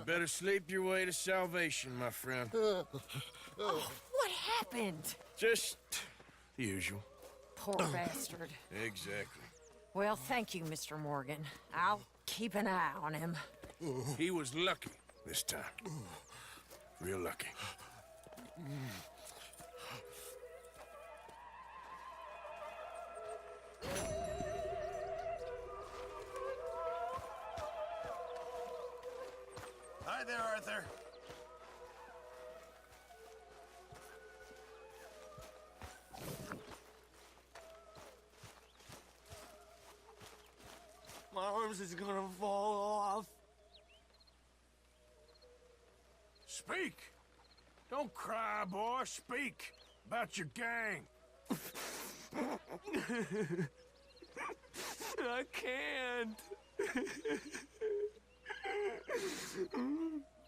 better sleep your way to salvation, my friend. Oh, what happened? Just the usual. Poor bastard. Exactly. Well, thank you, Mr. Morgan. I'll keep an eye on him. He was lucky this time. Real lucky. Hi there, Arthur. My arms is gonna fall off. Speak! Don't cry, boy. Speak about your gang. I can't.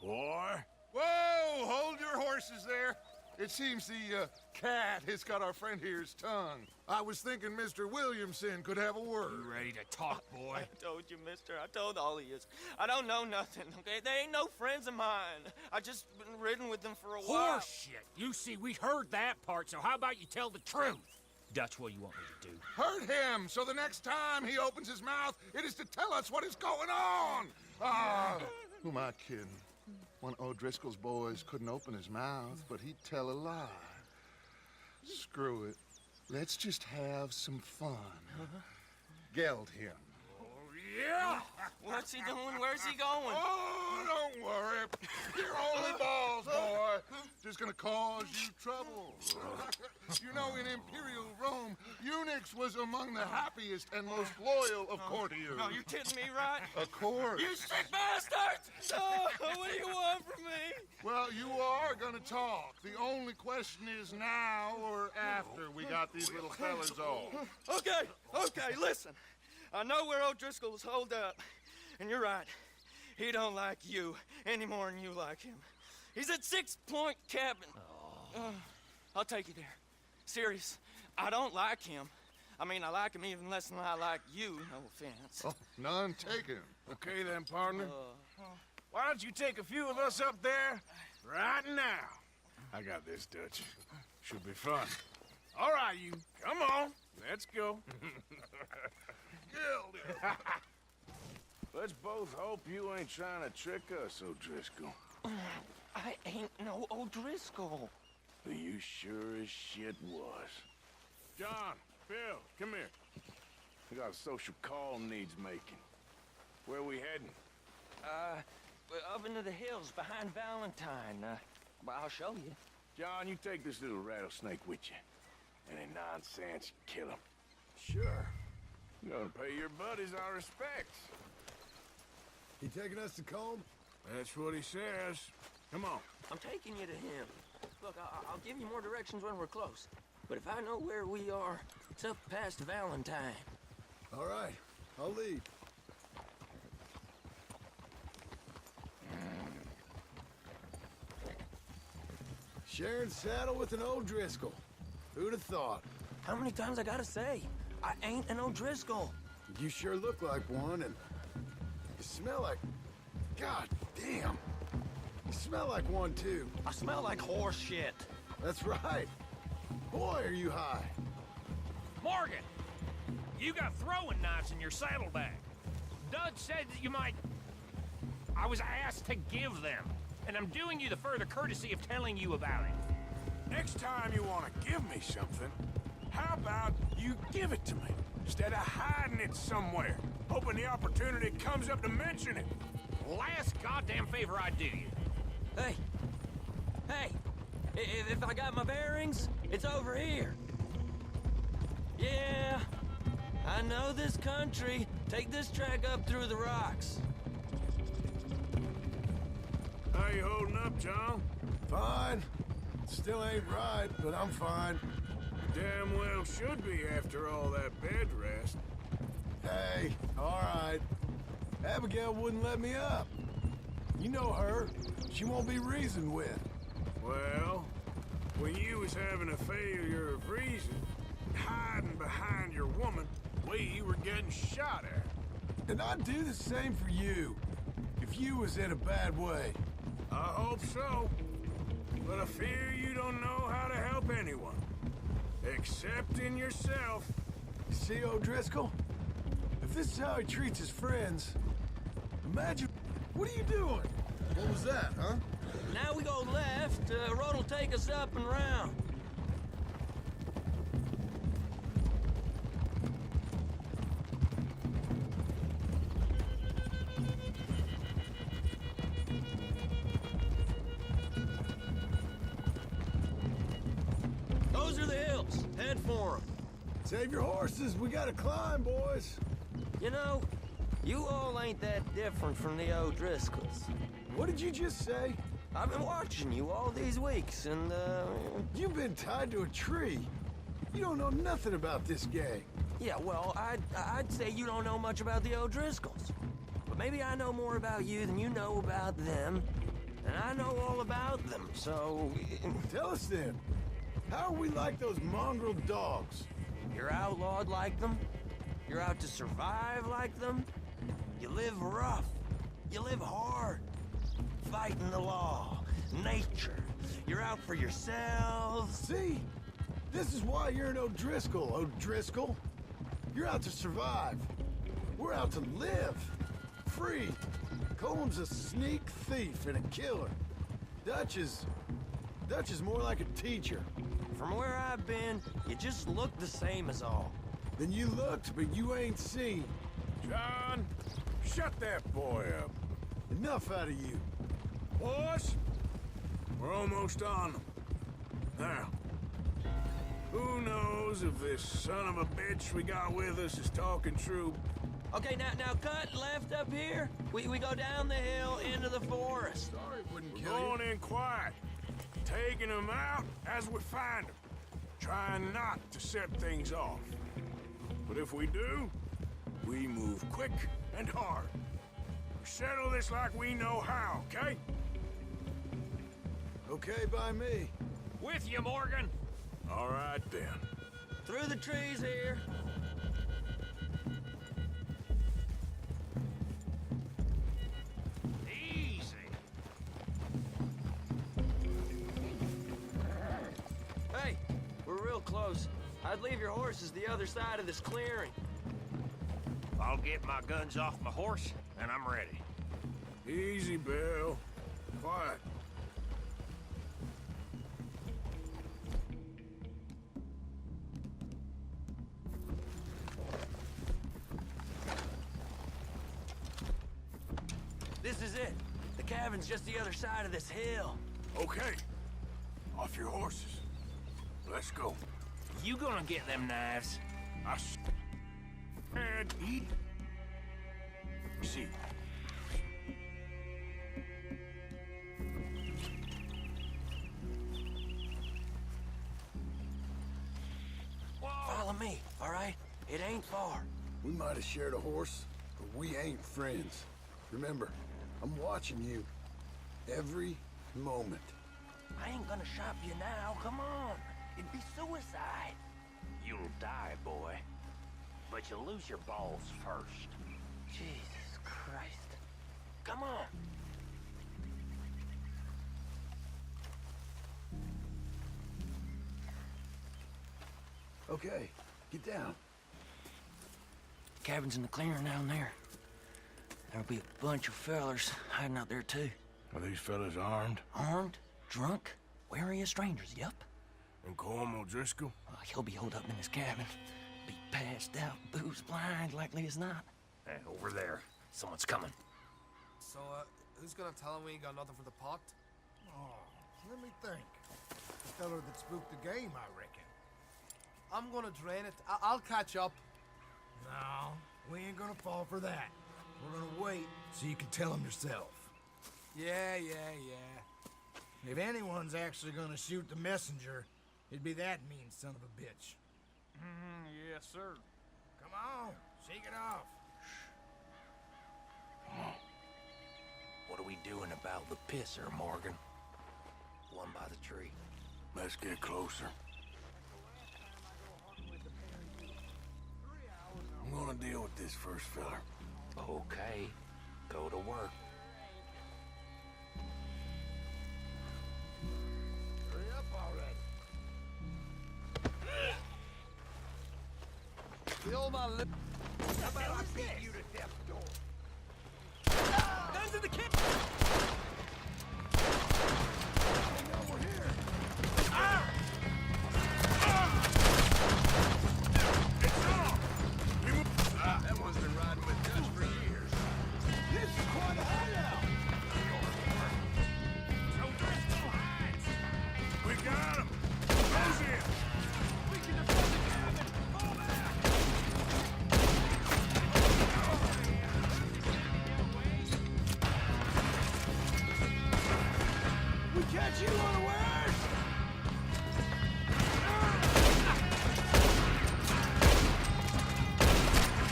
Boy. Whoa! Hold your horses there. It seems the cat has got our friend here's tongue. I was thinking Mr. Williamson could have a word. You ready to talk, boy? I told you, mister. I told all of you. I don't know nothing, okay? They ain't no friends of mine. I just been ridden with them for a while. Horseshit! You see, we heard that part, so how about you tell the truth? That's what you want me to do. Hurt him, so the next time he opens his mouth, it is to tell us what is going on. Ah, who am I kidding? One of O'Driscoll's boys couldn't open his mouth, but he'd tell a lie. Screw it. Let's just have some fun. Geld him. Yeah! What's he doing? Where's he going? Oh, don't worry. You're only balls, boy. Just gonna cause you trouble. You know, in Imperial Rome, eunuchs was among the happiest and most loyal of courtiers. No, you kidding me, right? Of course. You sick bastards! Oh, what do you want from me? Well, you are gonna talk. The only question is now or after we got these little fellas off. Okay, listen. I know where O'Driscoll's holed up, and you're right. He don't like you any more than you like him. He's at 6 Point Cabin. I'll take you there. Serious, I don't like him. I mean, I like him even less than I like you, no offense. Oh, none taken. Okay then, partner. Why don't you take a few of us up there right now? I got this, Dutch. Should be fun. All right, you. Come on. Let's go. Let's both hope you ain't trying to trick us, O'Driscoll. I ain't no O'Driscoll. You sure as shit was. John, Bill, come here. We got a social call needs making. Where we heading? Up into the hills behind Valentine. Well, I'll show you. John, you take this little rattlesnake with you. Any nonsense, kill him. Sure. You're gonna pay your buddies our respects. He taking us to Combe? That's what he says. Come on. I'm taking you to him. Look, I'll give you more directions when we're close. But if I know where we are, it's up past Valentine. All right, I'll lead. Sharing saddle with an O'Driscoll. Who'd have thought? How many times I gotta say? I ain't an O'Driscoll. You sure look like one, and you smell like... God damn. You smell like one, too. I smell like horse shit. That's right. Boy, are you high. Morgan! You got throwing knives in your saddlebag. Dud said that you might... I was asked to give them, and I'm doing you the further courtesy of telling you about it. Next time you want to give me something, how about you give it to me, instead of hiding it somewhere, hoping the opportunity comes up to mention it? Last goddamn favor I do you. Hey! If I got my bearings, it's over here. Yeah, I know this country. Take this track up through the rocks. How you holding up, John? Fine. Still ain't right, but I'm fine. Damn well should be after all that bed rest. Hey, all right. Abigail wouldn't let me up. You know her. She won't be reasoned with. Well, when you was having a failure of reason, hiding behind your woman, we were getting shot at. And I'd do the same for you. If if you was in a bad way. I hope so. But I fear you don't know how to help anyone. Except in yourself. See, O'Driscoll? If this is how he treats his friends, imagine... What are you doing? What was that, huh? Now we go left. Road will take us up and round. Those are the hills. Head for 'em. Save your horses, we gotta climb, boys. You know, you all ain't that different from the O'Driscolls. What did you just say? I've been watching you all these weeks, and, You've been tied to a tree. You don't know nothing about this gang. yeah, well, I'd say you don't know much about the O'Driscolls. But maybe I know more about you than you know about them, and I know all about them, so... Tell us then, how are we like those mongrel dogs? You're outlawed like them? You're out to survive like them? You live rough. You live hard. Fighting the law, nature. You're out for yourselves. See? This is why you're an O'Driscoll, O'Driscoll. You're out to survive. We're out to live. Free. Coleman's a sneak thief and a killer. Dutch is more like a teacher. From where I've been, you just look the same as all. Then you looked, but you ain't seen. John, shut that boy up. Enough out of you. Boys, we're almost on them. Now, who knows if this son of a bitch we got with us is talking true? Okay, now cut left up here. We go down the hill into the forest. Sorry it wouldn't We're kill you. going in quiet, taking them out as we find them, trying not to set things off. But if we do, we move quick and hard. We settle this like we know how, okay? Okay by me. With you, Morgan. All right, then. Through the trees here. Easy. Hey, we're real close. I'd leave your horses the other side of this clearing. I'll get my guns off my horse, and I'm ready. Easy, Bill. Quiet. This is it. The cabin's just the other side of this hill. Okay. Off your horses. Let's go. You gonna get them knives? And eat. See. Follow me, all right? It ain't far. We might have shared a horse, but we ain't friends. Remember, I'm watching you. Every moment. I ain't gonna shop you now, come on. It'd be suicide. You'll die, boy. But you'll lose your balls first. Jesus Christ. Come on. Okay, get down. Cabin's in the clearing down there. There'll be a bunch of fellers hiding out there, too. Are these fellas armed? Armed, drunk, wary of strangers, yup. And Colm O'Driscoll? He'll be holed up in his cabin. Be passed out, booze blind, likely as not. Over there. Someone's coming. So, who's gonna tell him we ain't got nothing for the pot? Oh, let me think. The feller that spooked the game, I reckon. I'm gonna drain it. I'll catch up. No, we ain't gonna fall for that. We're gonna wait so you can tell him yourself. Yeah. If anyone's actually gonna shoot the messenger, it'd be that mean son of a bitch. Yes, sir. Come on, shake it off. What are we doing about the pisser, Morgan? One by the tree. Let's get closer. I'm gonna deal with this first fella. Okay, go to work. The old man lived. How about I beat you to death door? Guns in the kitchen! We're here. That one's been riding with Dutch for years. This is quite a hideout. O'Driscoll hides! We got him. Close in. We can defend the cabin! Fall back! We catch you unawares.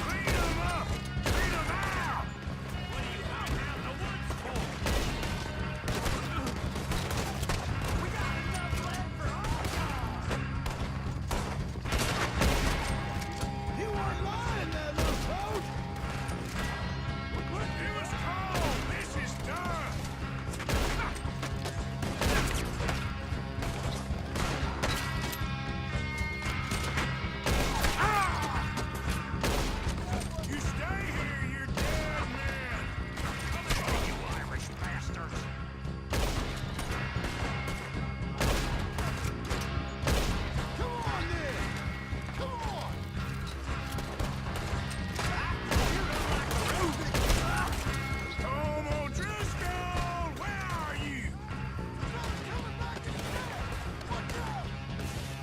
Clean him up. Clean him out. What are you hiding out in the woods for? We got enough land for all y'all! You weren't lying, that little toad. It was cold. This is done. You stay here, you're dead man. Oh, you Irish bastards! Come on, then. Come on. Tom O'Driscoll, where are you? Coming back to camp. Watch out.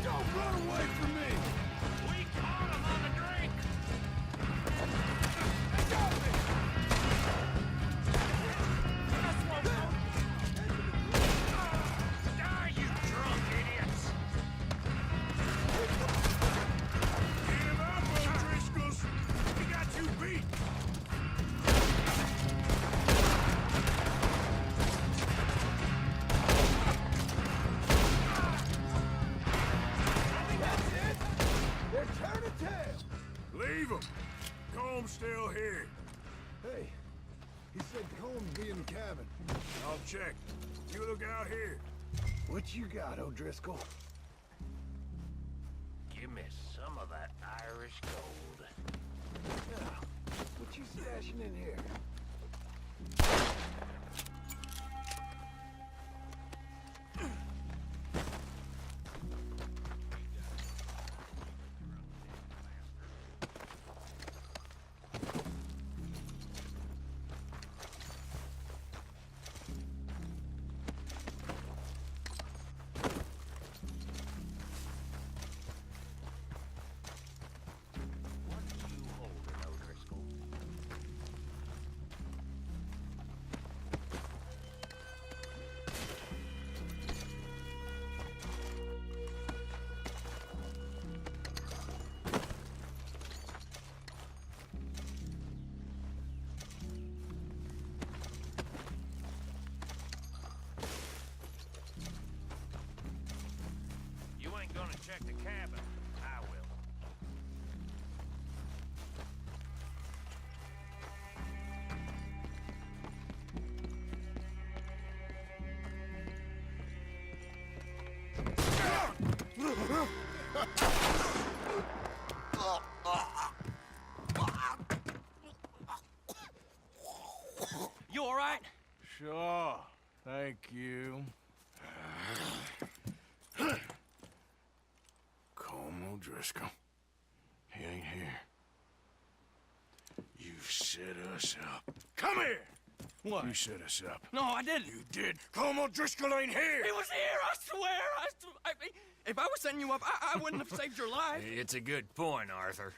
Don't run away from me. We caught him on the drink! Die, you drunk idiots! Give up, O'Driscolls. We got you beat. That's it. They're turning tail. Leave him. Comb's still here. Hey, he said Combs be in the cabin. I'll check. You look out here. What you got, O'Driscoll? Give me some of that Irish gold. Yeah. What you stashing in here? What are you holding, O'Driscoll? You ain't gonna check the cabin. I will. You all right? Sure. Thank you. Colm O'Driscoll. He ain't here. You set us up. Come here! What? You set us up. No, I didn't. You did. Colm O'Driscoll ain't here! He was here, I swear. If I was setting you up, I wouldn't have saved your life. It's a good point, Arthur.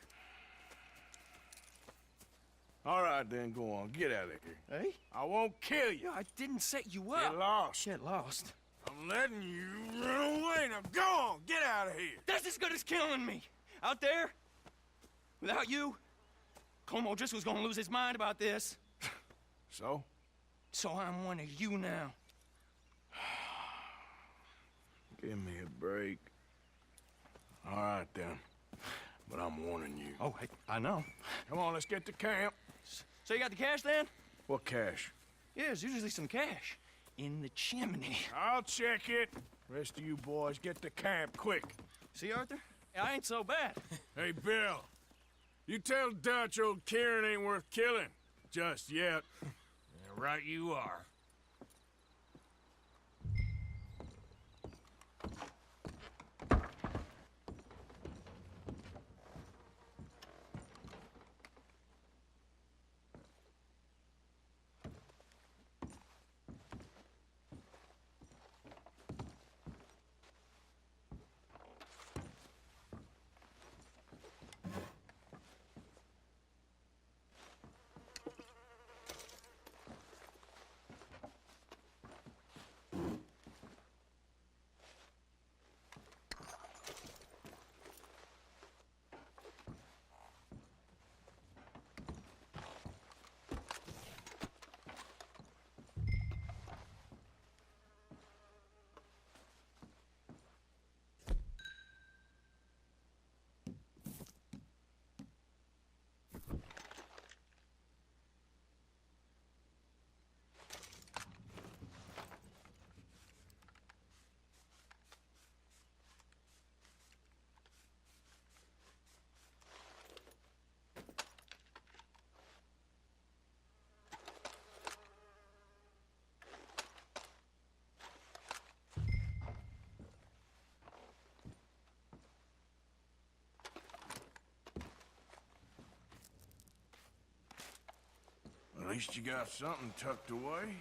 All right, then, go on. Get out of here. Hey? I won't kill you. I didn't set you Get up. lost. Get lost. I'm letting you run away. Now go on. Get out of here. That's as good as killing me. Out there, without you, Colm O'Driscoll's gonna lose his mind about this. So? So I'm one of you now. Give me a break. All right, then. But I'm warning you. Oh, I know. Come on, let's get to camp. So you got the cash then? What cash? Yeah, there's usually some cash in the chimney. I'll check it. Rest of you boys, get to camp quick. See, Arthur? I ain't so bad. Hey, Bill. You tell Dutch old Kieran ain't worth killing. Just yet. Yeah, right you are. At least you got something tucked away.